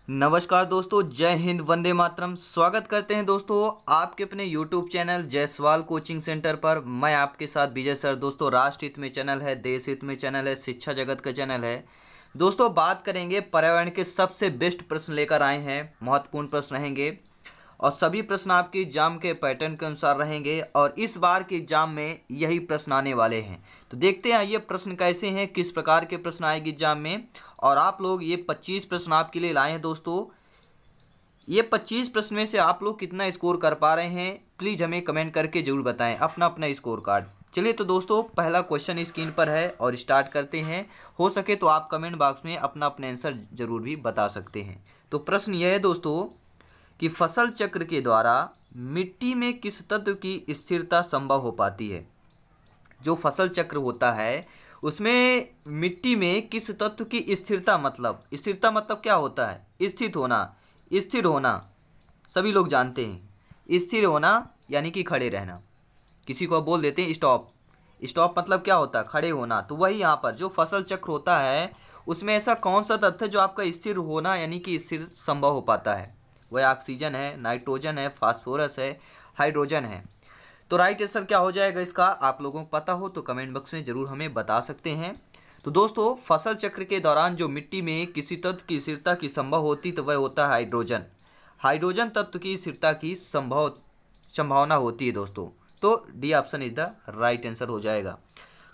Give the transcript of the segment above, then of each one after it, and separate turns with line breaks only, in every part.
नमस्कार दोस्तों, जय हिंद, वंदे मातरम। स्वागत करते हैं दोस्तों आपके अपने YouTube channel Jaiswal coaching centre पर। मैं आपके साथ विजय सर। दोस्तों, राष्ट्र हित में चैनल है, देश हित में चैनल है, शिक्षा जगत का चैनल है। दोस्तों, बात करेंगे पर्यावरण के सबसे बेस्ट प्रश्न लेकर आए हैं। महत्वपूर्ण प्रश्न रहेंगे और सभी प्रश्न आपके एग्जाम के पैटर्न के अनुसार रहेंगे और इस बार के एग्जाम में यही प्रश्न आने वाले हैं। तो देखते हैं ये प्रश्न कैसे हैं, किस प्रकार के प्रश्न आएंगे एग्जाम में। और आप लोग ये 25 प्रश्न आपके लिए लाए हैं दोस्तों। ये 25 प्रश्न में से आप लोग कितना स्कोर कर पा रहे हैं, प्लीज़ हमें कमेंट करके ज़रूर बताएं अपना अपना स्कोर कार्ड। चलिए तो दोस्तों, पहला क्वेश्चन स्क्रीन पर है और स्टार्ट करते हैं। हो सके तो आप कमेंट बॉक्स में अपना अपना आंसर ज़रूर भी बता सकते हैं। तो प्रश्न यह है दोस्तों कि फसल चक्र के द्वारा मिट्टी में किस तत्व की स्थिरता संभव हो पाती है। जो फसल चक्र होता है उसमें मिट्टी में किस तत्व की स्थिरता मतलब क्या होता है? स्थित होना, स्थिर होना। सभी लोग जानते हैं स्थिर होना यानी कि खड़े रहना। किसी को बोल देते हैं स्टॉप। स्टॉप मतलब क्या होता है? खड़े होना। तो वही यहाँ पर जो फसल चक्र होता है उसमें ऐसा कौन सा तत्व है जो आपका स्थिर होना यानी कि स्थिर संभव हो पाता है? वह ऑक्सीजन है, नाइट्रोजन है, फास्फोरस है, हाइड्रोजन है। तो राइट आंसर क्या हो जाएगा इसका? आप लोगों को पता हो तो कमेंट बॉक्स में ज़रूर हमें बता सकते हैं। तो दोस्तों, फसल चक्र के दौरान जो मिट्टी में किसी तत्व की स्थिरता की संभव होती तो वह होता है हाइड्रोजन। हाइड्रोजन तत्व की स्थिरता की संभावना होती है दोस्तों। तो D option is the right answer हो जाएगा।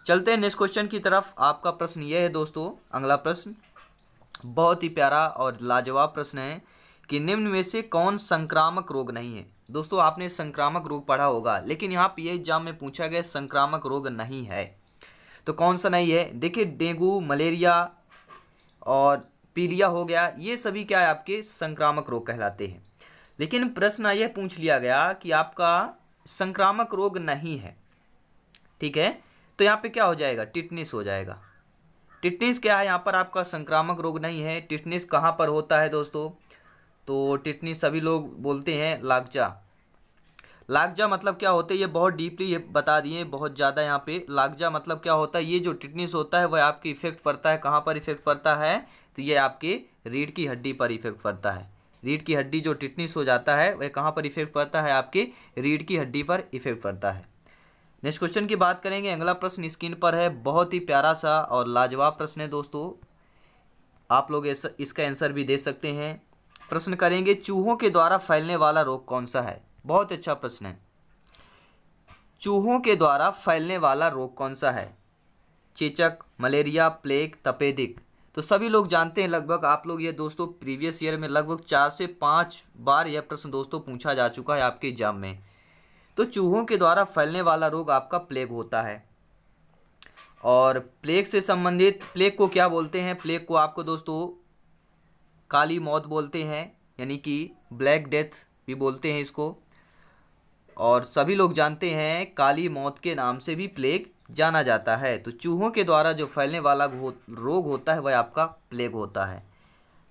चलते हैं नेक्स्ट क्वेश्चन की तरफ। आपका प्रश्न यह है दोस्तों, अगला प्रश्न बहुत ही प्यारा और लाजवाब प्रश्न है कि निम्न में से कौन संक्रामक रोग नहीं है। दोस्तों, आपने संक्रामक रोग पढ़ा होगा, लेकिन यहाँ पे एग्जाम में पूछा गया संक्रामक रोग नहीं है। तो कौन सा नहीं है? देखिए, डेंगू, मलेरिया और पीलिया हो गया, ये सभी क्या है आपके संक्रामक रोग कहलाते हैं। लेकिन प्रश्न यह पूछ लिया गया कि आपका संक्रामक रोग नहीं है, ठीक है। तो यहाँ पे क्या हो जाएगा? टिटनिस हो जाएगा। टिटनिस क्या है? यहाँ पर आपका संक्रामक रोग नहीं है। टिटनिस कहाँ पर होता है दोस्तों? तो टिटनिस सभी लोग बोलते हैं लार्जा। लार्जा मतलब क्या होता है? ये बहुत डीपली ये बता दिए, बहुत ज़्यादा यहाँ पे। लार्जा मतलब क्या होता है? ये जो टिटनिस होता है वह आपके इफेक्ट पड़ता है, कहाँ पर इफेक्ट पड़ता है? तो ये आपके रीढ़ की हड्डी पर इफेक्ट पड़ता है। रीढ़ की हड्डी जो टिटनिस हो जाता है वह कहाँ पर इफेक्ट पड़ता है? आपके रीढ़ की हड्डी पर इफेक्ट पड़ता है। नेक्स्ट क्वेश्चन की बात करेंगे। अगला प्रश्न स्क्रीन पर है, बहुत ही प्यारा सा और लाजवाब प्रश्न है दोस्तों। आप लोग इसका आंसर भी दे सकते हैं। प्रश्न करेंगे, चूहों के द्वारा फैलने वाला रोग कौन सा है? बहुत अच्छा प्रश्न है। चूहों के द्वारा फैलने वाला रोग कौन सा है? चेचक, मलेरिया, प्लेग, तपेदिक। तो सभी लोग जानते हैं लगभग। आप लोग ये दोस्तों प्रीवियस ईयर में लगभग 4 से 5 बार यह प्रश्न दोस्तों पूछा जा चुका है आपके एग्जाम में। तो चूहों के द्वारा फैलने वाला रोग आपका प्लेग होता है। और प्लेग से संबंधित, प्लेग को क्या बोलते हैं? प्लेग को आपको दोस्तों काली मौत बोलते हैं, यानी कि ब्लैक डेथ भी बोलते हैं इसको। और सभी लोग जानते हैं काली मौत के नाम से भी प्लेग जाना जाता है। तो चूहों के द्वारा जो फैलने वाला रोग होता है वह आपका प्लेग होता है।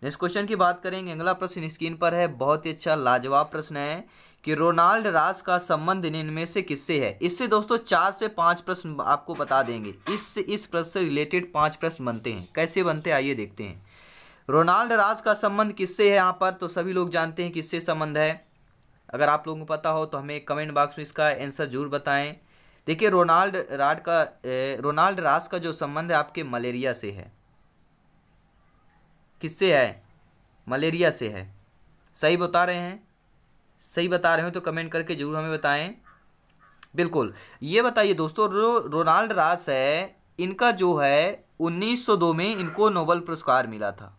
नेक्स्ट क्वेश्चन की बात करेंगे। अगला प्रश्न स्क्रीन पर है, बहुत ही अच्छा लाजवाब प्रश्न है कि रोनाल्ड रास का संबंध इनमें से किससे है? इससे दोस्तों 4 से 5 प्रश्न आपको बता देंगे। इस प्रश्न से रिलेटेड 5 प्रश्न बनते हैं। कैसे बनते हैं आइए देखते हैं। रोनाल्ड रास का संबंध किससे है? यहाँ पर तो सभी लोग जानते हैं किससे संबंध है। अगर आप लोगों को पता हो तो हमें कमेंट बॉक्स में इसका आंसर जरूर बताएं। देखिए, रोनाल्ड रास का जो संबंध है आपके मलेरिया से है। किससे है? मलेरिया से है। सही बता रहे हैं? सही बता रहे हो तो कमेंट करके जरूर हमें बताएं। बिल्कुल। ये बताइए दोस्तों, रोनाल्ड रास है, इनका जो है 1902 में इनको नोबेल पुरस्कार मिला था।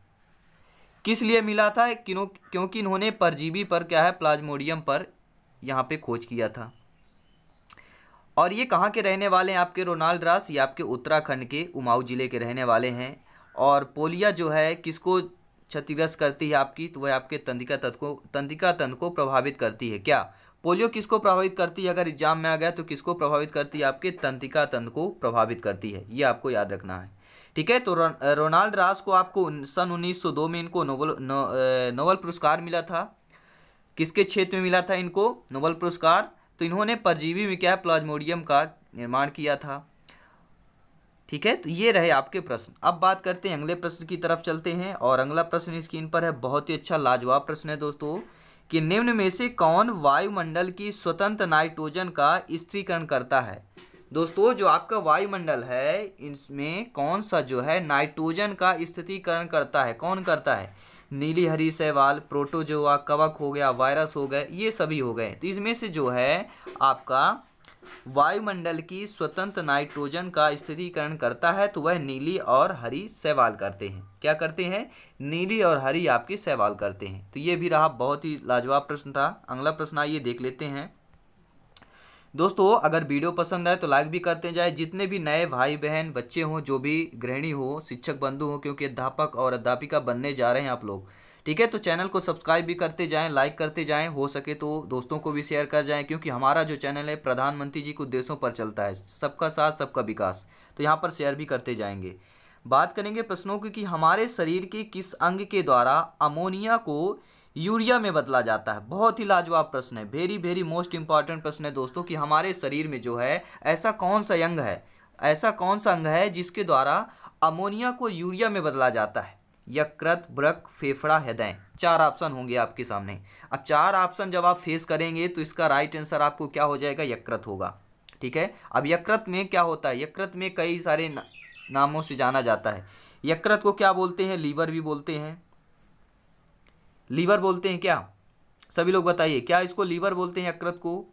किस लिए मिला था? क्योंकि इन्होंने परजीवी पर क्या है, प्लाज्मोडियम पर यहाँ पे खोज किया था। और ये कहाँ के रहने वाले हैं आपके रोनाल्ड रास? ये आपके उत्तराखंड के उमाऊ जिले के रहने वाले हैं। और पोलिया जो है किसको क्षतिग्रस्त करती है आपकी? तो वह आपके तंत्रिका तंत्र को प्रभावित करती है। क्या पोलियो किसको प्रभावित करती है? अगर एग्जाम में आ गया तो किसको प्रभावित करती है? आपके तंत्रिका तंत्र को प्रभावित करती है। ये आपको याद रखना है, ठीक है। तो रोनाल्ड रास को आपको सन 1902 में इनको नोबेल पुरस्कार मिला था। किसके क्षेत्र में मिला था इनको नोबेल पुरस्कार? तो इन्होंने परजीवी में क्या है, प्लाज्मोडियम का निर्माण किया था। ठीक है, तो ये रहे आपके प्रश्न। अब बात करते हैं अगले प्रश्न की तरफ चलते हैं, और अगला प्रश्न स्क्रीन पर है, बहुत ही अच्छा लाजवाब प्रश्न है दोस्तों, कि निम्न में से कौन वायुमंडल की स्वतंत्र नाइट्रोजन का स्थिरीकरण करता है। दोस्तों जो आपका वायुमंडल है इसमें कौन सा जो है नाइट्रोजन का स्थिरीकरण करता है, कौन करता है। नीली हरी शैवाल, प्रोटोजोआ, कवक हो गया, वायरस हो गए, ये सभी हो गए। तो इसमें से जो है आपका वायुमंडल की स्वतंत्र नाइट्रोजन का स्थिरीकरण करता है तो वह नीली और हरी शैवाल करते हैं। क्या करते हैं, नीली और हरी आपके शैवाल करते हैं। तो ये भी रहा बहुत ही लाजवाब प्रश्न था। अगला प्रश्न आइए देख लेते हैं दोस्तों। अगर वीडियो पसंद आए तो लाइक भी करते जाए। जितने भी नए भाई बहन बच्चे हों, जो भी गृहिणी हो, शिक्षक बंधु हो, क्योंकि अध्यापक और अध्यापिका बनने जा रहे हैं आप लोग, ठीक है, तो चैनल को सब्सक्राइब भी करते जाएं, लाइक करते जाएं, हो सके तो दोस्तों को भी शेयर कर जाएं, क्योंकि हमारा जो चैनल है प्रधानमंत्री जी के उद्देश्यों पर चलता है, सबका साथ सबका विकास, तो यहाँ पर शेयर भी करते जाएंगे। बात करेंगे प्रश्नों की कि हमारे शरीर के किस अंग के द्वारा अमोनिया को यूरिया में बदला जाता है। बहुत ही लाजवाब प्रश्न है, वेरी वेरी मोस्ट इंपॉर्टेंट प्रश्न है दोस्तों, कि हमारे शरीर में जो है ऐसा कौन सा अंग है, ऐसा कौन सा अंग है जिसके द्वारा अमोनिया को यूरिया में बदला जाता है। यकृत, वृक्क, फेफड़ा, हृदय, 4 ऑप्शन होंगे आपके सामने। अब 4 ऑप्शन जब आप फेस करेंगे तो इसका राइट आंसर आपको क्या हो जाएगा, यकृत होगा। ठीक है, अब यकृत में क्या होता है, यकृत में कई सारे नामों से जाना जाता है। यकृत को क्या बोलते हैं, लीवर भी बोलते हैं, लीवर बोलते हैं क्या, सभी लोग बताइए, क्या इसको लीवर बोलते हैं यकृत को।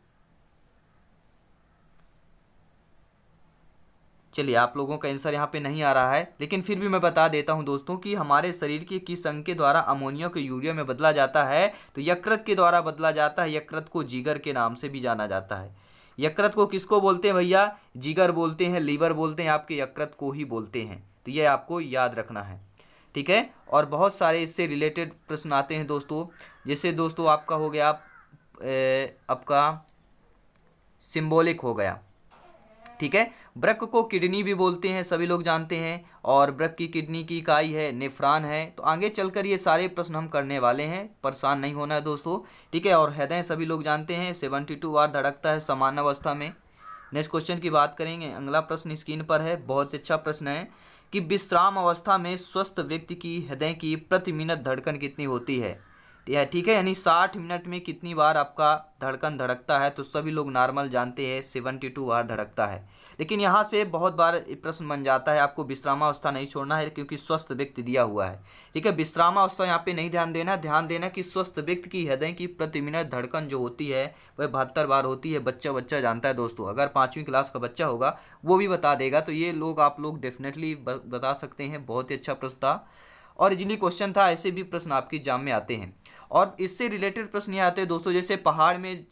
चलिए आप लोगों का आंसर यहाँ पे नहीं आ रहा है, लेकिन फिर भी मैं बता देता हूँ दोस्तों कि हमारे शरीर के किस अंग के द्वारा अमोनिया को यूरिया में बदला जाता है, तो यकृत के द्वारा बदला जाता है। यकृत को जिगर के नाम से भी जाना जाता है। यकृत को किसको बोलते हैं भैया, जिगर बोलते हैं, लीवर बोलते हैं, आपके यकृत को ही बोलते हैं। तो ये आपको याद रखना है, ठीक है। और बहुत सारे इससे रिलेटेड प्रश्न आते हैं दोस्तों, जैसे दोस्तों आपका हो गया आपका सिंबॉलिक हो गया, ठीक है। वृक्क को किडनी भी बोलते हैं, सभी लोग जानते हैं, और वृक्क की किडनी की इकाई है नेफ्रॉन है। तो आगे चलकर ये सारे प्रश्न हम करने वाले हैं, परेशान नहीं होना है दोस्तों, ठीक है। और हृदय सभी लोग जानते हैं 72 बार धड़कता है सामान्य अवस्था में। नेक्स्ट क्वेश्चन की बात करेंगे, अगला प्रश्न स्क्रीन पर है, बहुत अच्छा प्रश्न है, कि विश्राम अवस्था में स्वस्थ व्यक्ति की हृदय की प्रति मिनट धड़कन कितनी होती है। ठीक है, यानी 60 मिनट में कितनी बार आपका धड़कन धड़कता है। तो सभी लोग नॉर्मल जानते हैं 72 बार धड़कता है। लेकिन यहाँ से बहुत बार प्रश्न बन जाता है, आपको विश्रामावस्था नहीं छोड़ना है, क्योंकि स्वस्थ व्यक्ति दिया हुआ है, ठीक है। विश्रामावस्था यहाँ पे नहीं ध्यान देना, ध्यान देना कि स्वस्थ व्यक्ति की हृदय की प्रति मिनट धड़कन जो होती है वह 72 बार होती है। बच्चा जानता है दोस्तों, अगर 5वीं क्लास का बच्चा होगा वो भी बता देगा। तो ये लोग आप लोग डेफिनेटली बता सकते हैं, बहुत ही अच्छा प्रश्न था, ओरिजिनली क्वेश्चन था। ऐसे भी प्रश्न आपके एग्जाम में आते हैं, और इससे रिलेटेड प्रश्न ये आते हैं दोस्तों, जैसे पहाड़ में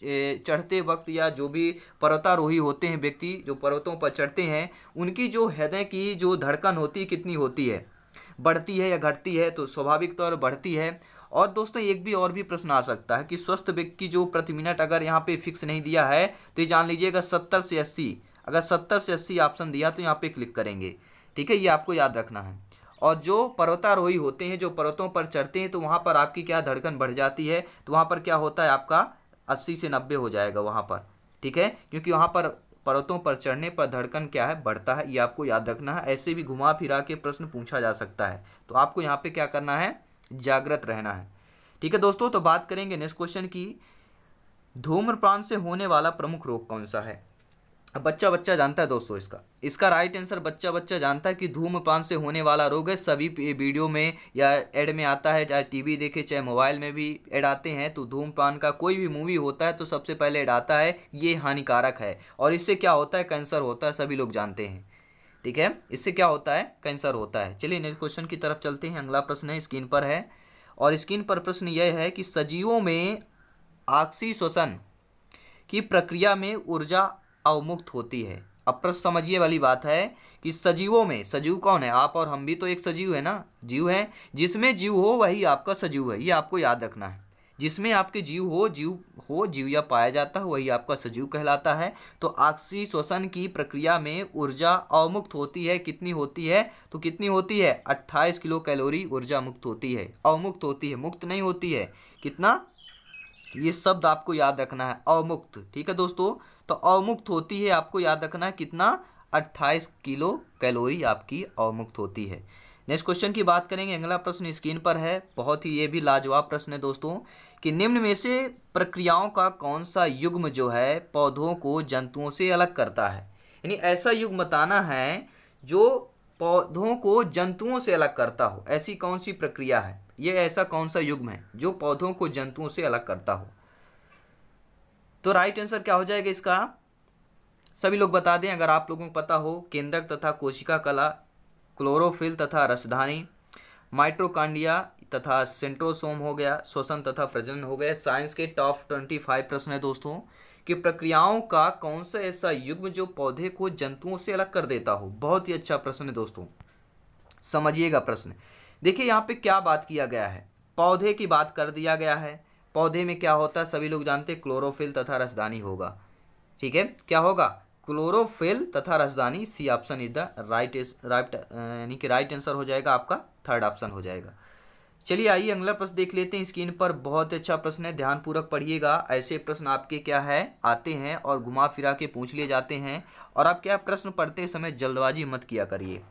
चढ़ते वक्त, या जो भी पर्वतारोही होते हैं व्यक्ति जो पर्वतों पर चढ़ते हैं, उनकी जो हृदय की जो धड़कन होती है कितनी होती है, बढ़ती है या घटती है। तो स्वाभाविक तौर बढ़ती है। और दोस्तों एक भी और भी प्रश्न आ सकता है कि स्वस्थ व्यक्ति की जो प्रति मिनट, अगर यहाँ पे फिक्स नहीं दिया है तो ये जान लीजिएगा 70 से 80, अगर 70 से 80 ऑप्शन दिया तो यहाँ पे क्लिक करेंगे, ठीक है, ये आपको याद रखना है। और जो पर्वतारोही होते हैं, जो पर्वतों पर चढ़ते हैं, तो वहाँ पर आपकी क्या धड़कन बढ़ जाती है, तो वहाँ पर क्या होता है आपका 80 से 90 हो जाएगा वहाँ पर, ठीक है, क्योंकि वहाँ पर पर्वतों पर चढ़ने पर धड़कन क्या है, बढ़ता है। ये आपको याद रखना है। ऐसे भी घुमा फिरा के प्रश्न पूछा जा सकता है, तो आपको यहाँ पे क्या करना है, जागृत रहना है, ठीक है दोस्तों। तो बात करेंगे नेक्स्ट क्वेश्चन की, धूम्रपान से होने वाला प्रमुख रोग कौन सा है। अब बच्चा जानता है दोस्तों, इसका राइट आंसर बच्चा जानता है कि धूम्रपान से होने वाला रोग है। सभी वीडियो में या ऐड में आता है, चाहे टीवी देखे चाहे मोबाइल में भी ऐड आते हैं, तो धूम्रपान का कोई भी मूवी होता है तो सबसे पहले ऐड आता है ये हानिकारक है, और इससे क्या होता है, कैंसर होता है, सभी लोग जानते हैं, ठीक है। इससे क्या होता है, कैंसर होता है। चलिए नेक्स्ट क्वेश्चन की तरफ चलते हैं। अगला प्रश्न है स्क्रीन पर है, और स्क्रीन पर प्रश्न यह है कि सजीवों में ऑक्सीश्वसन की प्रक्रिया में ऊर्जा अवमुक्त होती है। अब प्रश्न समझिए वाली बात है कि सजीवों में, सजीव कौन है, आप और हम भी तो एक सजीव है ना, जीव है, जिसमें जीव हो वही आपका सजीव है, ये आपको याद रखना है। जिसमें आपके जीव या पाया जाता है वही आपका सजीव कहलाता है। तो ऑक्सीश्वसन की प्रक्रिया में ऊर्जा अवमुक्त होती है, कितनी होती है, तो कितनी होती है, 28 किलो कैलोरी ऊर्जा मुक्त होती है, अवमुक्त होती है, मुक्त नहीं होती है। कितना, ये शब्द आपको याद रखना है, अवमुक्त, ठीक है दोस्तों। तो अवमुक्त होती है, आपको याद रखना है कितना, 28 किलो कैलोरी आपकी अवमुक्त होती है। नेक्स्ट क्वेश्चन की बात करेंगे। अगला प्रश्न स्क्रीन पर है, बहुत ही ये भी लाजवाब प्रश्न है दोस्तों, कि निम्न में से प्रक्रियाओं का कौन सा युग्म जो है पौधों को जंतुओं से अलग करता है। यानी ऐसा युग्म बताना है जो पौधों को जंतुओं से अलग करता हो। ऐसी कौन सी प्रक्रिया है, ये ऐसा कौन सा युग्म है जो पौधों को जंतुओं से अलग करता हो। तो राइट आंसर क्या हो जाएगा इसका, सभी लोग बता दें अगर आप लोगों को पता हो। केंद्रक तथा कोशिका कला, क्लोरोफिल तथा रसधानी, माइटोकॉन्ड्रिया तथा सेंट्रोसोम हो गया, श्वसन तथा प्रजनन हो गए। साइंस के टॉप 25 प्रश्न है दोस्तों कि प्रक्रियाओं का कौन सा ऐसा युग्म जो पौधे को जंतुओं से अलग कर देता हो। बहुत ही अच्छा प्रश्न है दोस्तों, समझिएगा प्रश्न। देखिए यहाँ पे क्या बात किया गया है, पौधे की बात कर दिया गया है। पौधे में क्या होता है सभी लोग जानते हैं, क्लोरोफिल तथा रसधानी होगा। ठीक है, क्या होगा, क्लोरोफिल तथा रसधानी। C option is the right यानी कि राइट आंसर हो जाएगा आपका, थर्ड ऑप्शन हो जाएगा। चलिए आइए अगला प्रश्न देख लेते हैं स्क्रीन पर। बहुत अच्छा प्रश्न है, ध्यानपूर्वक पढ़िएगा। ऐसे प्रश्न आपके क्या है आते हैं और घुमा फिरा के पूछ लिए जाते हैं। और आप क्या प्रश्न पढ़ते समय जल्दबाजी मत किया करिए,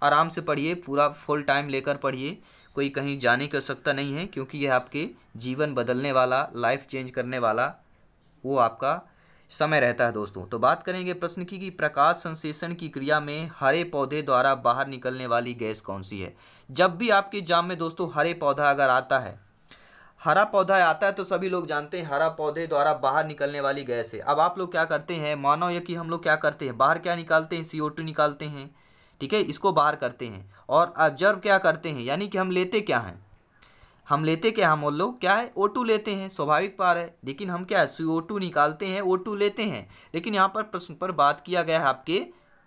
आराम से पढ़िए, पूरा फुल टाइम लेकर पढ़िए। कोई कहीं जाने की आवश्यकता नहीं है, क्योंकि यह आपके जीवन बदलने वाला, लाइफ चेंज करने वाला वो आपका समय रहता है दोस्तों। तो बात करेंगे प्रश्न की कि प्रकाश संश्लेषण की क्रिया में हरे पौधे द्वारा बाहर निकलने वाली गैस कौन सी है। जब भी आपके एग्जाम में दोस्तों हरे पौधा अगर आता है, हरा पौधा आता है, तो सभी लोग जानते हैं हरा पौधे द्वारा बाहर निकलने वाली गैस है। अब आप लोग क्या करते हैं, मानो ये कि हम लोग क्या करते हैं, बाहर क्या निकालते हैं, CO2 निकालते हैं। ठीक है, इसको बाहर करते हैं और ऑब्जर्व क्या करते हैं, यानी कि हम लेते क्या हैं, हम लेते क्या, हम लोग क्या है O2 लेते हैं, स्वाभाविक बात है। लेकिन हम क्या है CO2 निकालते हैं, O2 लेते हैं। लेकिन यहाँ पर प्रश्न पर बात किया गया है, आपके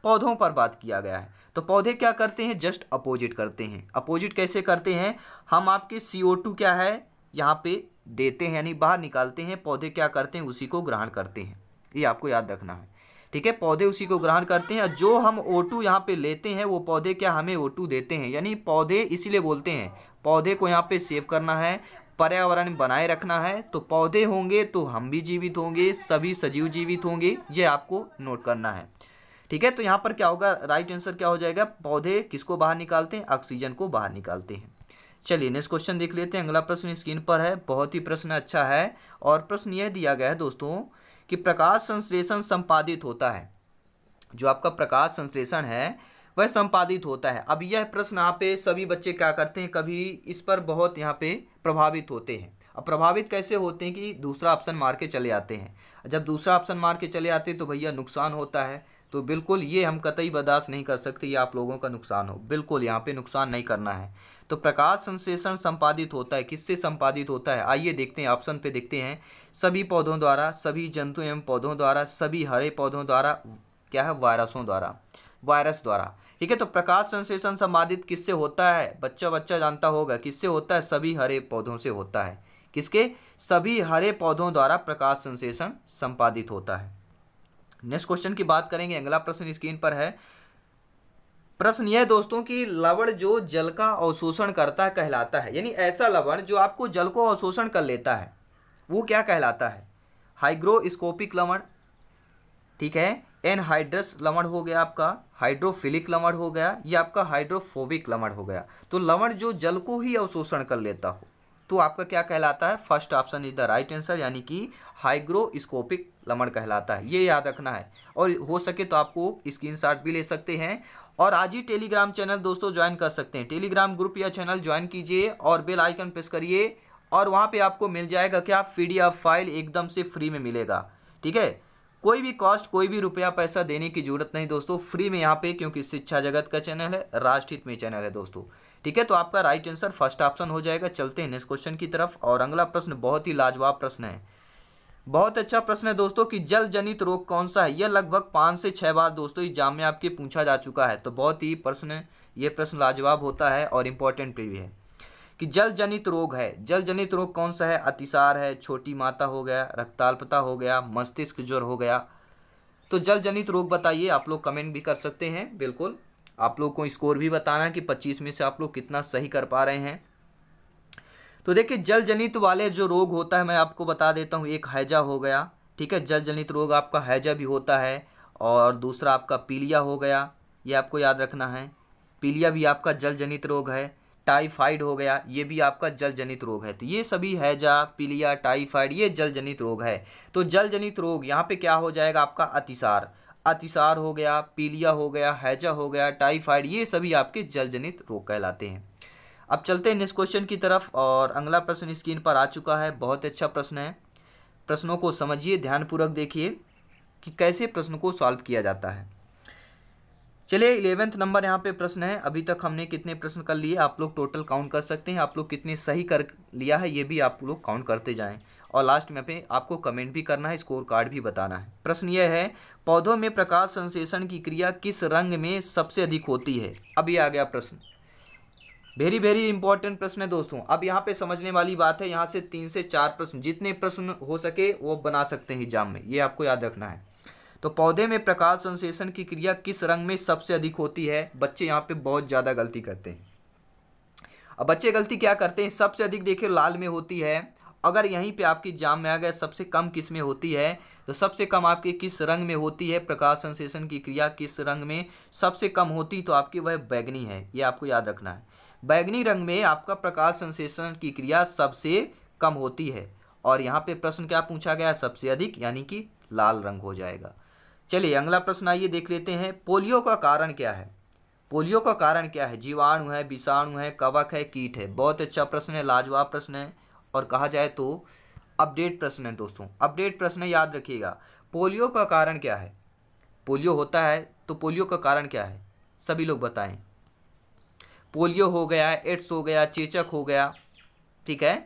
पौधों पर बात किया गया है। तो पौधे क्या करते हैं, जस्ट अपोजिट करते हैं। अपोजिट कैसे करते हैं, हम आपके CO2 क्या है यहाँ पे देते हैं, यानी बाहर निकालते हैं। पौधे क्या करते हैं, उसी को ग्रहण करते हैं, ये आपको याद रखना है। ठीक है, पौधे उसी को ग्रहण करते हैं। जो हम O2 यहाँ पे लेते हैं, वो पौधे क्या हमें O2 देते हैं। यानी पौधे इसीलिए बोलते हैं, पौधे को यहाँ पे सेव करना है, पर्यावरण बनाए रखना है। तो पौधे होंगे तो हम भी जीवित होंगे, सभी सजीव जीवित होंगे, ये आपको नोट करना है। ठीक है, तो यहाँ पर क्या होगा, राइट आंसर क्या हो जाएगा, पौधे किसको बाहर निकालते हैं, ऑक्सीजन को बाहर निकालते हैं। चलिए नेक्स्ट क्वेश्चन देख लेते हैं। अगला प्रश्न स्क्रीन पर है, बहुत ही प्रश्न अच्छा है। और प्रश्न यह दिया गया है दोस्तों कि प्रकाश संश्लेषण संपादित होता है, जो आपका प्रकाश संश्लेषण है वह संपादित होता है। अब यह प्रश्न यहाँ पे सभी बच्चे क्या करते हैं, कभी इस पर बहुत यहाँ पे प्रभावित होते हैं। अब प्रभावित कैसे होते हैं कि दूसरा ऑप्शन मार के चले आते हैं। जब दूसरा ऑप्शन मार के चले आते हैं तो भैया नुकसान होता है। तो बिल्कुल ये हम कतई बर्दाश्त नहीं कर सकते, ये आप लोगों का नुकसान हो, बिल्कुल यहाँ पे नुकसान नहीं करना है। तो प्रकाश संश्लेषण संपादित होता है, किससे संपादित होता है, आइए देखते हैं। ऑप्शन पे देखते हैं, सभी पौधों द्वारा, सभी जंतु एवं पौधों द्वारा, सभी हरे पौधों द्वारा, क्या है वायरसों द्वारा, वायरस द्वारा। ठीक है, तो प्रकाश संश्लेषण संपादित किससे होता है, बच्चा जानता होगा किससे होता है, सभी हरे पौधों से होता है। किसके, सभी हरे पौधों द्वारा प्रकाश संश्लेषण संपादित होता है। नेक्स्ट क्वेश्चन की बात करेंगे। अगला प्रश्न स्क्रीन पर है। प्रश्न यह दोस्तों कि लवण जो जल का अवशोषण करता है कहलाता है, यानी ऐसा लवण जो आपको जल को अवशोषण कर लेता है वो क्या कहलाता है, हाइग्रोस्कोपिक लवण। ठीक है, एनहाइड्रस लवण हो गया आपका, हाइड्रोफिलिक लवण हो गया, ये आपका हाइड्रोफोबिक लवण हो गया। तो लवण जो जल को ही अवशोषण कर लेता हो तो आपका क्या कहलाता है, first option is the right answer, यानी कि हाइग्रोस्कोपिक लवण कहलाता है, ये याद रखना है। और हो सके तो आपको स्क्रीनशॉट भी ले सकते हैं। और आज ही टेलीग्राम चैनल दोस्तों ज्वाइन कर सकते हैं, टेलीग्राम ग्रुप या चैनल ज्वाइन कीजिए और बेल आइकन प्रेस करिए और वहाँ पे आपको मिल जाएगा क्या, PDF फाइल एकदम से फ्री में मिलेगा। ठीक है, कोई भी कॉस्ट, कोई भी रुपया पैसा देने की जरूरत नहीं दोस्तों, फ्री में यहाँ पे, क्योंकि शिक्षा जगत का चैनल है, राष्ट्रहित में चैनल है दोस्तों। ठीक है, तो आपका राइट आंसर फर्स्ट ऑप्शन हो जाएगा। चलते हैं नेक्स्ट क्वेश्चन की तरफ। और अगला प्रश्न बहुत ही लाजवाब प्रश्न है, बहुत अच्छा प्रश्न है दोस्तों कि जल जनित रोग कौन सा है। यह लगभग 5 से 6 बार दोस्तों एग्जाम में आपके पूछा जा चुका है। तो बहुत ही प्रश्न, ये प्रश्न लाजवाब होता है और इम्पोर्टेंट भी है कि जल जनित रोग है, जल जनित रोग कौन सा है, अतिसार है, छोटी माता हो गया, रक्ताल्पता हो गया, मस्तिष्क ज्वर हो गया। तो जल जनित रोग बताइए, आप लोग कमेंट भी कर सकते हैं, बिल्कुल आप लोग को स्कोर भी बताना है कि 25 में से आप लोग कितना सही कर पा रहे हैं। तो देखिए जल जनित वाले जो रोग होता है मैं आपको बता देता हूँ, एक हैजा हो गया। ठीक है, जल जनित रोग आपका हैजा भी होता है और दूसरा आपका पीलिया हो गया, ये आपको याद रखना है। पीलिया भी आपका जल जनित रोग है। टाइफाइड हो गया, ये भी आपका जल जनित रोग है। तो ये सभी हैजा, पीलिया, टाइफाइड ये जल जनित रोग है। तो जल जनित रोग यहाँ पे क्या हो जाएगा आपका अतिसार। अतिसार हो गया, पीलिया हो गया, हैजा हो गया, टाइफाइड, ये सभी आपके जल जनित रोग कहलाते हैं। अब चलते हैं नेक्स्ट क्वेश्चन की तरफ और अगला प्रश्न स्क्रीन पर आ चुका है। बहुत अच्छा प्रश्न है, प्रश्नों को समझिए, ध्यानपूर्वक देखिए कि कैसे प्रश्न को सॉल्व किया जाता है। चलिए 11वें नंबर यहाँ पे प्रश्न है। अभी तक हमने कितने प्रश्न कर लिए आप लोग टोटल काउंट कर सकते हैं। आप लोग कितने सही कर लिया है ये भी आप लोग काउंट करते जाएं और लास्ट में पे आपको कमेंट भी करना है, स्कोर कार्ड भी बताना है। प्रश्न यह है, पौधों में प्रकाश संश्लेषण की क्रिया किस रंग में सबसे अधिक होती है। अब ये आ गया प्रश्न, वेरी वेरी इंपॉर्टेंट प्रश्न है दोस्तों। अब यहाँ पे समझने वाली बात है, यहाँ से 3 से 4 प्रश्न, जितने प्रश्न हो सके वो बना सकते हैं एग्जाम में, ये आपको याद रखना है। तो पौधे में प्रकाश संश्लेषण की क्रिया किस रंग में सबसे अधिक होती है। बच्चे यहाँ पे बहुत ज़्यादा गलती करते हैं। अब बच्चे गलती क्या करते हैं, सबसे अधिक देखिए लाल में होती है। अगर यहीं पे आपकी एग्जाम में आ गया सबसे कम किस में होती है, तो सबसे कम आपके किस रंग में होती है, प्रकाश संश्लेषण की क्रिया किस रंग में सबसे कम होती, तो आपकी वह बैगनी है, ये आपको याद रखना है। बैगनी रंग में आपका प्रकाश संश्लेषण की क्रिया सबसे कम होती है। और यहाँ पे प्रश्न क्या पूछा गया, सबसे अधिक, यानी कि लाल रंग हो जाएगा। चलिए अगला प्रश्न आइए देख लेते हैं। पोलियो का कारण क्या है। पोलियो का कारण क्या है, जीवाणु है, विषाणु है, कवक है, कीट है। बहुत अच्छा प्रश्न है, लाजवाब प्रश्न है और कहा जाए तो अपडेट प्रश्न है दोस्तों, अपडेट प्रश्न है, याद रखिएगा। पोलियो का कारण क्या है, पोलियो होता है तो पोलियो का कारण क्या है, सभी लोग बताएं। पोलियो हो गया, एड्स हो गया, चेचक हो गया, ठीक है,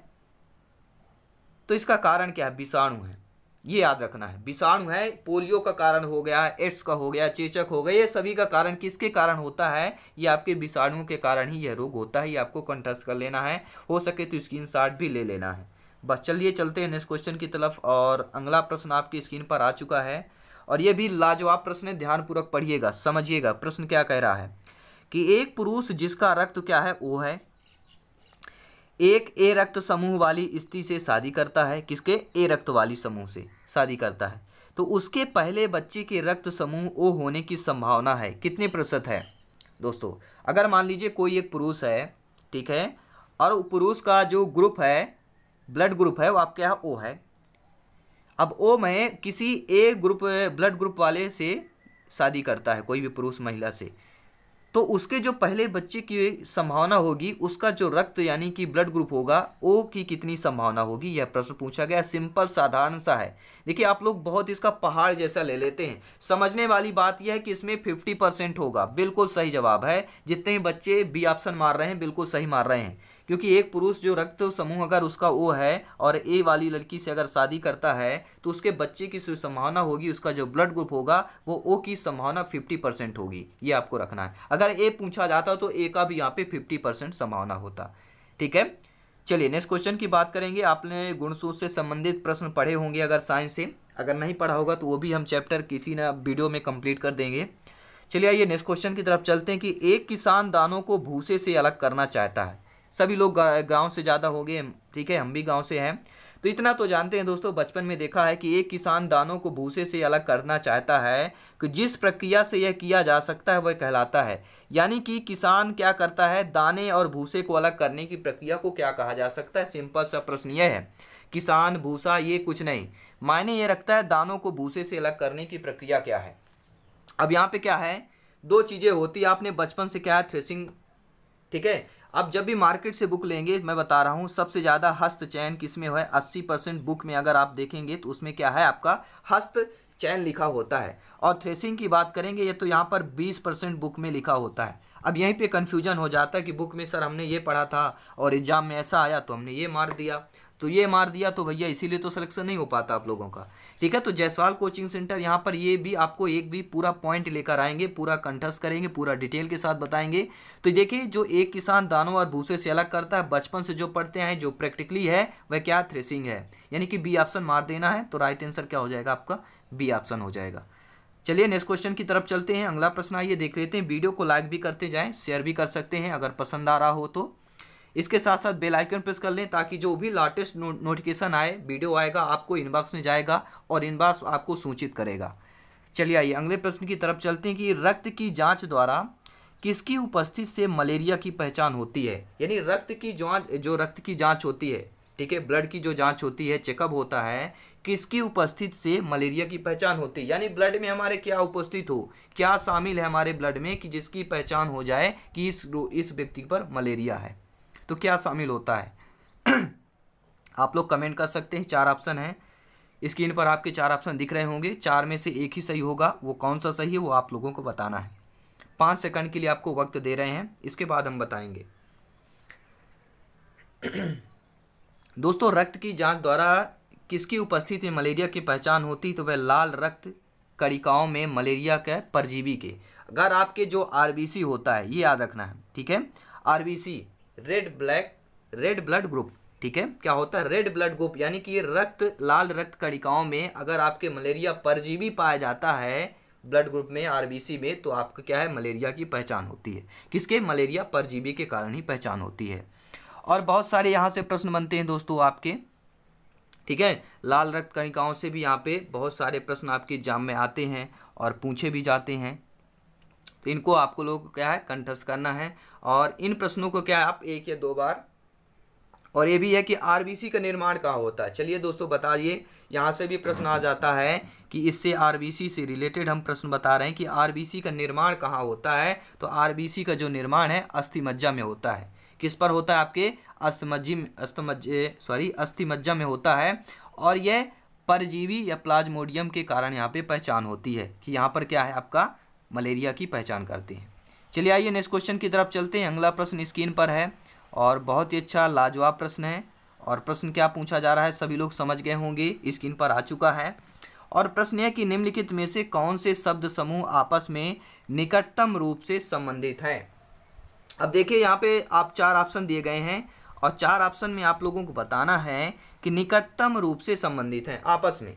तो इसका कारण क्या है, विषाणु है, ये याद रखना है। विषाणु है, पोलियो का कारण हो गया, एड्स का हो गया, चेचक हो गया, ये सभी का कारण किसके कारण होता है, ये आपके विषाणुओं के कारण ही यह रोग होता है। ये आपको कंठस्थ कर लेना है, हो सके तो स्क्रीनशॉट भी ले लेना है। बस चलिए चलते हैं नेक्स्ट क्वेश्चन की तरफ और अगला प्रश्न आपकी स्क्रीन पर आ चुका है और ये भी लाजवाब प्रश्न है, ध्यानपूर्वक पढ़िएगा, समझिएगा। प्रश्न क्या कह रहा है कि एक पुरुष जिसका रक्त क्या है, ओ है, एक ए रक्त समूह वाली स्त्री से शादी करता है। किसके, ए रक्त वाली समूह से शादी करता है, तो उसके पहले बच्चे के रक्त समूह ओ होने की संभावना है, कितने प्रतिशत है दोस्तों। अगर मान लीजिए कोई एक पुरुष है, ठीक है, और पुरुष का जो ग्रुप है, ब्लड ग्रुप है, वो आपके यहाँ ओ है। अब ओ में किसी ए ग्रुप ब्लड ग्रुप वाले से शादी करता है, कोई भी पुरुष महिला से, तो उसके जो पहले बच्चे की संभावना होगी, उसका जो रक्त यानी कि ब्लड ग्रुप होगा, ओ की कितनी संभावना होगी, यह प्रश्न पूछा गया। सिंपल साधारण सा है। देखिए आप लोग बहुत इसका पहाड़ जैसा ले लेते हैं। समझने वाली बात यह है कि इसमें 50% होगा, बिल्कुल सही जवाब है। जितने भी बच्चे बी ऑप्शन मार रहे हैं बिल्कुल सही मार रहे हैं, क्योंकि एक पुरुष जो रक्त समूह अगर उसका ओ है और ए वाली लड़की से अगर शादी करता है, तो उसके बच्चे की जो संभावना होगी, उसका जो ब्लड ग्रुप होगा, वो ओ की संभावना 50% होगी, ये आपको रखना है। अगर ए पूछा जाता तो ए का भी यहाँ पे 50% संभावना होता, ठीक है। चलिए नेक्स्ट क्वेश्चन की बात करेंगे। आपने गुणसूत्र से संबंधित प्रश्न पढ़े होंगे अगर साइंस से, अगर नहीं पढ़ा होगा तो वो भी हम चैप्टर किसी ना वीडियो में कंप्लीट कर देंगे। चलिए आइए नेक्स्ट क्वेश्चन की तरफ चलते हैं कि एक किसान दानों को भूसे से अलग करना चाहता है। सभी लोग गांव से ज़्यादा हो गए, ठीक है, हम भी गांव से हैं, तो इतना तो जानते हैं दोस्तों, बचपन में देखा है कि एक किसान दानों को भूसे से अलग करना चाहता है, कि जिस प्रक्रिया से यह किया जा सकता है वह कहलाता है। यानी कि किसान क्या करता है, दाने और भूसे को अलग करने की प्रक्रिया को क्या कहा जा सकता है। सिंपल सा प्रश्न यह है, किसान, भूसा, ये कुछ नहीं, मायने ये रखता है दानों को भूसे से अलग करने की प्रक्रिया क्या है। अब यहाँ पे क्या है, दो चीज़ें होती है, आपने बचपन से क्या है, थ्रेसिंग, ठीक है। अब जब भी मार्केट से बुक लेंगे, मैं बता रहा हूँ, सबसे ज़्यादा हस्त चयन किसमें है, 80% बुक में अगर आप देखेंगे तो उसमें क्या है, आपका हस्त चयन लिखा होता है। और थ्रेसिंग की बात करेंगे, ये तो यहाँ पर 20% बुक में लिखा होता है। अब यहीं पे कन्फ्यूजन हो जाता है कि बुक में सर हमने ये पढ़ा था और एग्जाम में ऐसा आया तो हमने ये मार दिया, तो ये मार दिया, तो भैया इसीलिए तो सिलेक्शन नहीं हो पाता आप लोगों का, ठीक है। तो जायसवाल कोचिंग सेंटर यहाँ पर ये भी आपको एक भी पूरा पॉइंट लेकर आएंगे, पूरा कंठस्थ करेंगे, पूरा डिटेल के साथ बताएंगे। तो देखिए जो एक किसान दानों और भूसे से अलग करता है, बचपन से जो पढ़ते हैं, जो प्रैक्टिकली है वह क्या, थ्रेसिंग है, यानी कि बी ऑप्शन मार देना है। तो राइट आंसर क्या हो जाएगा आपका, बी ऑप्शन हो जाएगा। चलिए नेक्स्ट क्वेश्चन की तरफ चलते हैं। अगला प्रश्न आइए देख लेते हैं। वीडियो को लाइक भी करते जाएं, शेयर भी कर सकते हैं अगर पसंद आ रहा हो तो। इसके साथ साथ बेल आइकन प्रेस कर लें ताकि जो भी लेटेस्ट नोटिफिकेशन आए, वीडियो आएगा आपको इनबॉक्स में जाएगा और इनबॉक्स आपको सूचित करेगा। चलिए आइए अगले प्रश्न की तरफ चलते हैं कि रक्त की जांच द्वारा किसकी उपस्थिति से मलेरिया की पहचान होती है। यानी रक्त की जांच, जो रक्त की जांच होती है, ठीक है, ब्लड की जो जांच होती है, चेकअप होता है, किसकी उपस्थिति से मलेरिया की पहचान होती है। यानी ब्लड में हमारे क्या उपस्थित हो, क्या शामिल है हमारे ब्लड में कि जिसकी पहचान हो जाए कि इस व्यक्ति पर मलेरिया है, तो क्या शामिल होता है। आप लोग कमेंट कर सकते हैं। 4 ऑप्शन हैं स्क्रीन पर, आपके 4 ऑप्शन दिख रहे होंगे। 4 में से एक ही सही होगा, वो कौन सा सही है वो आप लोगों को बताना है। 5 सेकंड के लिए आपको वक्त दे रहे हैं, इसके बाद हम बताएंगे। दोस्तों, रक्त की जांच द्वारा किसकी उपस्थिति में मलेरिया की पहचान होती, तो वह लाल रक्त कणिकाओं में मलेरिया के परजीवी के, अगर आपके जो आरबीसी होता है, ये याद रखना है, ठीक है, आरबीसी रेड ब्लड ग्रुप, ठीक है, क्या होता है, रेड ब्लड ग्रुप, यानी कि लाल रक्त कणिकाओं में अगर आपके मलेरिया परजीवी पाया जाता है ब्लड ग्रुप में, आरबीसी में, तो आपका क्या है, मलेरिया की पहचान होती है। किसके, मलेरिया परजीवी के कारण ही पहचान होती है। और बहुत सारे यहाँ से प्रश्न बनते हैं दोस्तों आपके, ठीक है, लाल रक्त कणिकाओं से भी यहाँ पे बहुत सारे प्रश्न आपके एग्जाम में आते हैं और पूछे भी जाते हैं। तो इनको आपको लोग क्या है, कंठस्थ करना है। और इन प्रश्नों को क्या है, आप 1 या 2 बार। और ये भी है कि आरबीसी का निर्माण कहाँ होता है। चलिए दोस्तों बताइए, यहाँ से भी प्रश्न आ जाता है कि इससे आरबीसी से रिलेटेड हम प्रश्न बता रहे हैं कि आरबीसी का निर्माण कहाँ होता है। तो आरबीसी का जो निर्माण है अस्थिमज्जा में होता है। किस पर होता है, आपके अस्थिमज्जा में होता है। और यह परजीवी या प्लाज्मोडियम के कारण यहाँ पे पहचान होती है कि यहाँ पर क्या है, आपका मलेरिया की पहचान करते हैं। चलिए आइए नेक्स्ट क्वेश्चन की तरफ चलते हैं। अगला प्रश्न स्क्रीन पर है और बहुत ही अच्छा लाजवाब प्रश्न है। और प्रश्न क्या पूछा जा रहा है सभी लोग समझ गए होंगे, स्क्रीन पर आ चुका है। और प्रश्न है कि निम्नलिखित में से कौन से शब्द समूह आपस में निकटतम रूप से संबंधित हैं। अब देखिए यहाँ पे आप 4 ऑप्शन दिए गए हैं और 4 ऑप्शन में आप लोगों को बताना है कि निकटतम रूप से संबंधित हैं आपस में,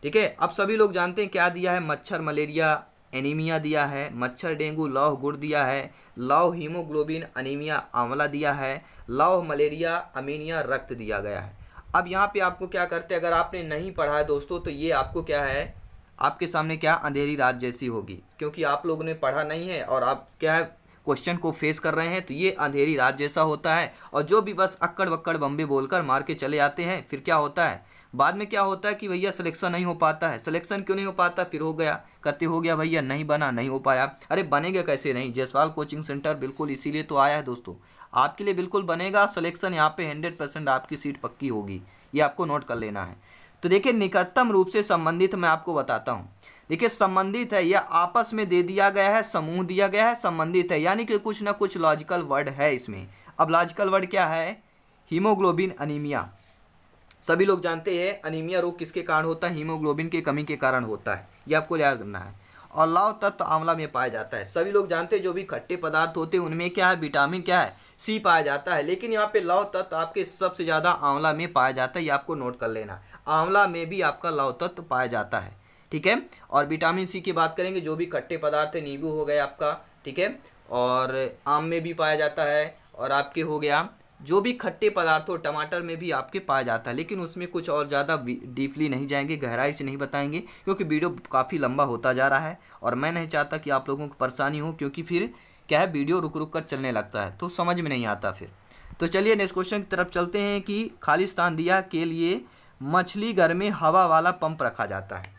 ठीक है। अब सभी लोग जानते हैं क्या दिया है, मच्छर मलेरिया एनीमिया दिया है, मच्छर डेंगू लौह गुड़ दिया है, लौह हीमोग्लोबिन अनीमिया आंवला दिया है, लौह मलेरिया अमीनिया रक्त दिया गया है। अब यहाँ पे आपको क्या करते हैं, अगर आपने नहीं पढ़ा है दोस्तों, तो ये आपको क्या है, आपके सामने क्या अंधेरी रात जैसी होगी, क्योंकि आप लोगों ने पढ़ा नहीं है और आप क्या है क्वेश्चन को फेस कर रहे हैं, तो ये अंधेरी रात जैसा होता है। और जो भी बस अक्कड़ बक्कड़ बम्बे बोलकर मार के चले आते हैं, फिर क्या होता है, बाद में क्या होता है कि भैया सिलेक्शन नहीं हो पाता है। सिलेक्शन क्यों नहीं हो पाता, फिर हो गया कहते हो गया भैया नहीं बना, नहीं हो पाया। अरे बनेगा कैसे नहीं, जायसवाल कोचिंग सेंटर बिल्कुल इसीलिए तो आया है दोस्तों, आपके लिए बिल्कुल बनेगा सिलेक्शन। यहाँ पे 100% आपकी सीट पक्की होगी, ये आपको नोट कर लेना है। तो देखिए निकटतम रूप से संबंधित मैं आपको बताता हूँ। देखिए संबंधित है, यह आपस में दे दिया गया है, समूह दिया गया है, संबंधित है, यानी कि कुछ ना कुछ लॉजिकल वर्ड है इसमें। अब लॉजिकल वर्ड क्या है, हीमोग्लोबिन अनीमिया, सभी लोग जानते हैं अनीमिया रोग किसके कारण होता है, हीमोग्लोबिन की कमी के कारण होता है, ये आपको याद करना है। और लौह तत्व आंवला में पाया जाता है, सभी लोग जानते हैं जो भी खट्टे पदार्थ होते हैं उनमें क्या है, विटामिन क्या है, सी पाया जाता है। लेकिन यहाँ पे लौह तत्व आपके सबसे ज़्यादा आंवला में पाया जाता है, ये आपको नोट कर लेना। आंवला में भी आपका लौह तत्व पाया जाता है, ठीक है। और विटामिन सी की बात करेंगे, जो भी खट्टे पदार्थ है, नींबू हो गया आपका, ठीक है, और आम में भी पाया जाता है, और आपके हो गया जो भी खट्टे पदार्थ हो, टमाटर में भी आपके पाया जाता है। लेकिन उसमें कुछ और ज़्यादा डीपली नहीं जाएंगे, गहराई से नहीं बताएंगे, क्योंकि वीडियो काफ़ी लंबा होता जा रहा है और मैं नहीं चाहता कि आप लोगों को परेशानी हो, क्योंकि फिर क्या है वीडियो रुक रुक कर चलने लगता है तो समझ में नहीं आता फिर। तो चलिए नेक्स्ट क्वेश्चन की तरफ चलते हैं कि खालिस्तान दिया के लिए मछली घर में हवा वाला पंप रखा जाता है।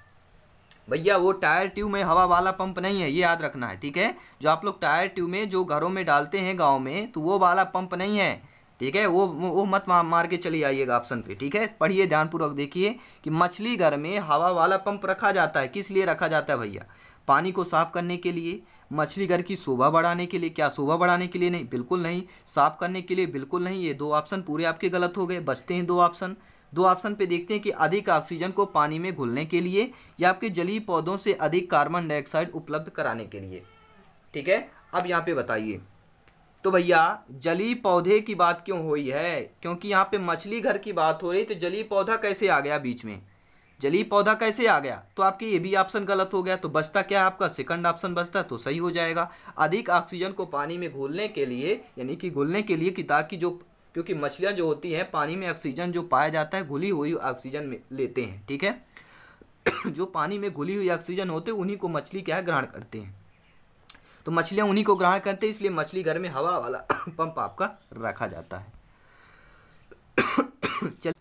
भैया वो टायर ट्यूब में हवा वाला पंप नहीं है, ये याद रखना है, ठीक है। जो आप लोग टायर ट्यूब में जो घरों में डालते हैं गाँव में, तो वो वाला पंप नहीं है, ठीक है। वो मत मार के चली आइएगा ऑप्शन पे, ठीक है। पढ़िए ध्यानपूर्वक, देखिए कि मछली घर में हवा वाला पंप रखा जाता है। किस लिए रखा जाता है भैया, पानी को साफ करने के लिए, मछली घर की शोभा बढ़ाने के लिए। क्या शोभा बढ़ाने के लिए नहीं, बिल्कुल नहीं। साफ करने के लिए, बिल्कुल नहीं। ये 2 ऑप्शन पूरे आपके गलत हो गए, बचते हैं 2 ऑप्शन। 2 ऑप्शन पे देखते हैं कि अधिक ऑक्सीजन को पानी में घुलने के लिए, या आपके जलीय पौधों से अधिक कार्बन डाइऑक्साइड उपलब्ध कराने के लिए, ठीक है। अब यहाँ पे बताइए, तो भैया जलीय पौधे की बात क्यों हुई है, क्योंकि यहाँ पे मछली घर की बात हो रही, तो जलीय पौधा कैसे आ गया बीच में, जलीय पौधा कैसे आ गया, तो आपके ये भी ऑप्शन गलत हो गया। तो बचता क्या है आपका, सेकंड ऑप्शन बचता, तो सही हो जाएगा। अधिक ऑक्सीजन को पानी में घुलने के लिए, यानी कि घुलने के लिए कि ताकि जो, क्योंकि मछलियाँ जो होती हैं पानी में ऑक्सीजन जो पाया जाता है घुली हुई ऑक्सीजन में लेते हैं, ठीक है। जो पानी में घुली हुई ऑक्सीजन होते हैं उन्हीं को मछली क्या है ग्रहण करते हैं। तो मछलियाँ उन्हीं को ग्रहण करते हैं, इसलिए मछली घर में हवा वाला पंप आपका रखा जाता है। चल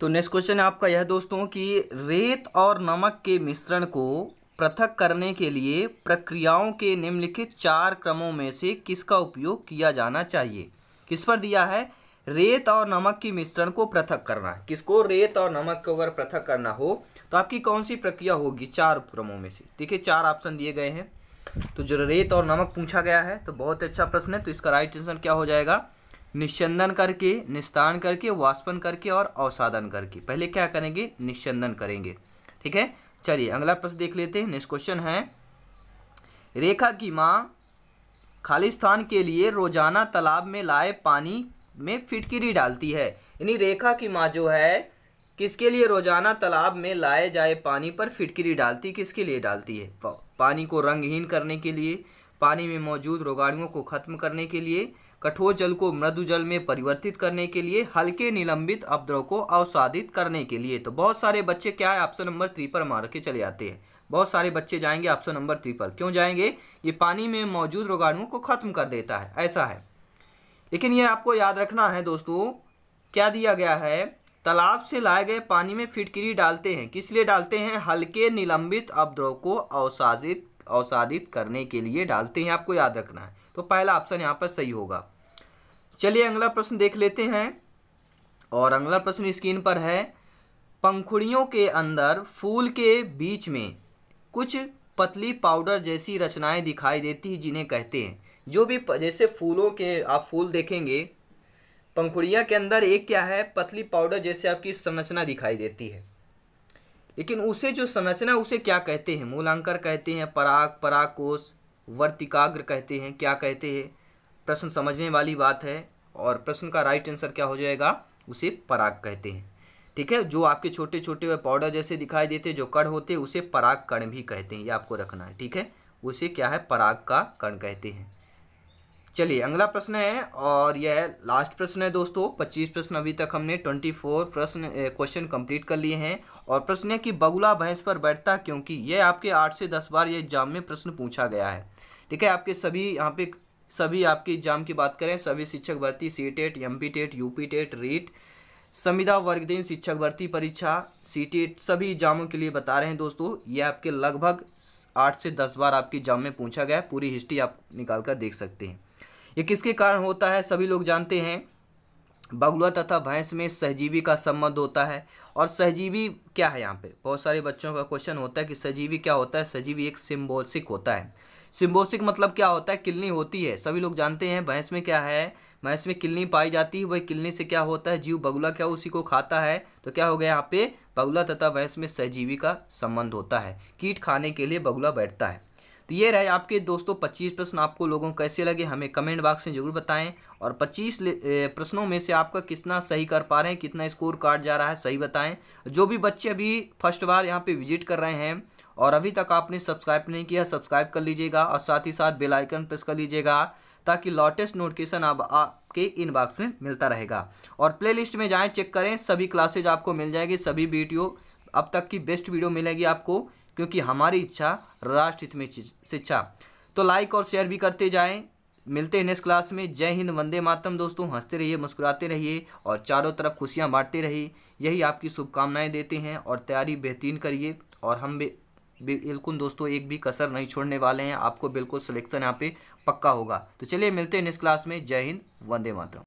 तो नेक्स्ट क्वेश्चन है आपका यह दोस्तों कि रेत और नमक के मिश्रण को पृथक करने के लिए प्रक्रियाओं के निम्नलिखित 4 क्रमों में से किसका उपयोग किया जाना चाहिए। किस पर दिया है, रेत और नमक की मिश्रण को पृथक करना है। किसको, रेत और नमक को अगर पृथक करना हो तो आपकी कौन सी प्रक्रिया होगी 4 क्रमों में से। देखिए 4 ऑप्शन दिए गए हैं। तो जो रेत और नमक पूछा गया है तो बहुत अच्छा प्रश्न है। तो इसका राइट आंसर क्या हो जाएगा, निस्यंदन करके, निस्तारण करके, वाष्पन करके और अवसादन करके। पहले क्या करेंगे, निस्यंदन करेंगे। ठीक है, चलिए अगला प्रश्न देख लेते हैं। नेक्स्ट क्वेश्चन है, रेखा की माँ खाली स्थान के लिए रोजाना तालाब में लाए पानी में फिटकिरी डालती है। यानी रेखा की माँ जो है किसके लिए रोजाना तालाब में लाए जाए पानी पर फिटकिरी डालती, किसके लिए डालती है, पानी को रंगहीन करने के लिए, पानी में मौजूद रोगाणुओं को खत्म करने के लिए, कठोर जल को मृदु जल में परिवर्तित करने के लिए, हल्के निलंबित अपद्रव को अवसादित करने के लिए। तो बहुत सारे बच्चे क्या है ऑप्शन नंबर 3 पर मार के चले जाते हैं। बहुत सारे बच्चे जाएंगे ऑप्शन नंबर 3 पर। क्यों जाएंगे, ये पानी में मौजूद रोगाणुओं को खत्म कर देता है, ऐसा है। लेकिन ये आपको याद रखना है दोस्तों, क्या दिया गया है, तालाब से लाए गए पानी में फिटकिरी डालते हैं, किस लिए डालते हैं, हल्के निलंबित अपद्रव को अवसादित करने के लिए डालते हैं, आपको याद रखना है। तो पहला ऑप्शन यहाँ पर सही होगा। चलिए अगला प्रश्न देख लेते हैं। और अगला प्रश्न स्क्रीन पर है, पंखुड़ियों के अंदर फूल के बीच में कुछ पतली पाउडर जैसी रचनाएं दिखाई देती हैं, जिन्हें कहते हैं। जो भी जैसे फूलों के आप फूल देखेंगे, पंखुड़ियाँ के अंदर एक क्या है, पतली पाउडर जैसे आपकी संरचना दिखाई देती है। लेकिन उसे जो संरचना उसे क्या कहते हैं, मूलांकर कहते हैं, पराग, परागकोश, वर्तिकाग्र कहते हैं, क्या कहते हैं। प्रश्न समझने वाली बात है और प्रश्न का राइट आंसर क्या हो जाएगा, उसे पराग कहते हैं। ठीक है, जो आपके छोटे छोटे पाउडर जैसे दिखाई देते हैं, जो कण होते हैं, उसे पराग कण भी कहते हैं, ये आपको रखना है। ठीक है, उसे क्या है, पराग का कण कहते हैं। चलिए अगला प्रश्न है और यह लास्ट प्रश्न है दोस्तों। 25 प्रश्न अभी तक हमने 24 क्वेश्चन कंप्लीट कर लिए हैं। और प्रश्न है कि बगुला भैंस पर बैठता क्योंकि, यह आपके 8 से 10 बार ये एग्जाम में प्रश्न पूछा गया है। ठीक है, आपके सभी यहाँ पे सभी आपके एग्जाम की बात करें, सभी शिक्षक भर्ती, सीटेट, एमपीटेट, यूपीटेट, रीट, संविदा वर्गदेन शिक्षक भर्ती परीक्षा, सीटेट, सभी एग्जामों के लिए बता रहे हैं दोस्तों। ये आपके लगभग 8 से 10 बार आपके एग्जाम में पूछा गया है। पूरी हिस्ट्री आप निकाल कर देख सकते हैं। ये किसके कारण होता है, सभी लोग जानते हैं, बगुला तथा भैंस में सहजीवी का संबंध होता है। और सहजीवी क्या है, यहाँ पे बहुत सारे बच्चों का क्वेश्चन होता है कि सहजीवी क्या होता है। सहजीवी एक सिम्बोसिक होता है। सिम्बोसिक मतलब क्या होता है, किलनी होती है। सभी लोग जानते हैं भैंस में क्या है, भैंस में किलनी पाई जाती है। वही किलनी से क्या होता है, जीव बगुला क्या उसी को खाता है। तो क्या हो गया यहाँ पे, बगुला तथा भैंस में सहजीवी का संबंध होता है। कीट खाने के लिए बगुला बैठता है। तो ये रहे आपके दोस्तों 25 प्रश्न। आपको लोगों को कैसे लगे हमें कमेंट बॉक्स में जरूर बताएं। और 25 प्रश्नों में से आपका कितना सही कर पा रहे हैं, कितना स्कोर कार्ड जा रहा है, सही बताएं। जो भी बच्चे अभी फर्स्ट बार यहाँ पे विजिट कर रहे हैं और अभी तक आपने सब्सक्राइब नहीं किया, सब्सक्राइब कर लीजिएगा और साथ ही साथ बेल आइकन प्रेस कर लीजिएगा, ताकि लेटेस्ट नोटिफिकेशन आपके इनबॉक्स में मिलता रहेगा। और प्लेलिस्ट में जाएं, चेक करें, सभी क्लासेज आपको मिल जाएगी, सभी वीडियो अब तक की बेस्ट वीडियो मिलेगी आपको, क्योंकि हमारी इच्छा राष्ट्र हित में शिक्षा। तो लाइक और शेयर भी करते जाएं। मिलते हैं नेक्स्ट क्लास में। जय हिंद, वंदे मातरम दोस्तों। हंसते रहिए, मुस्कुराते रहिए और चारों तरफ खुशियां बांटते रहिए, यही आपकी शुभकामनाएं देते हैं। और तैयारी बेहतरीन करिए और हम बिल्कुल दोस्तों एक भी कसर नहीं छोड़ने वाले हैं। आपको बिल्कुल सिलेक्शन यहाँ पे पक्का होगा। तो चलिए मिलते हैं नेक्स्ट क्लास में। जय हिंद, वंदे मातरम।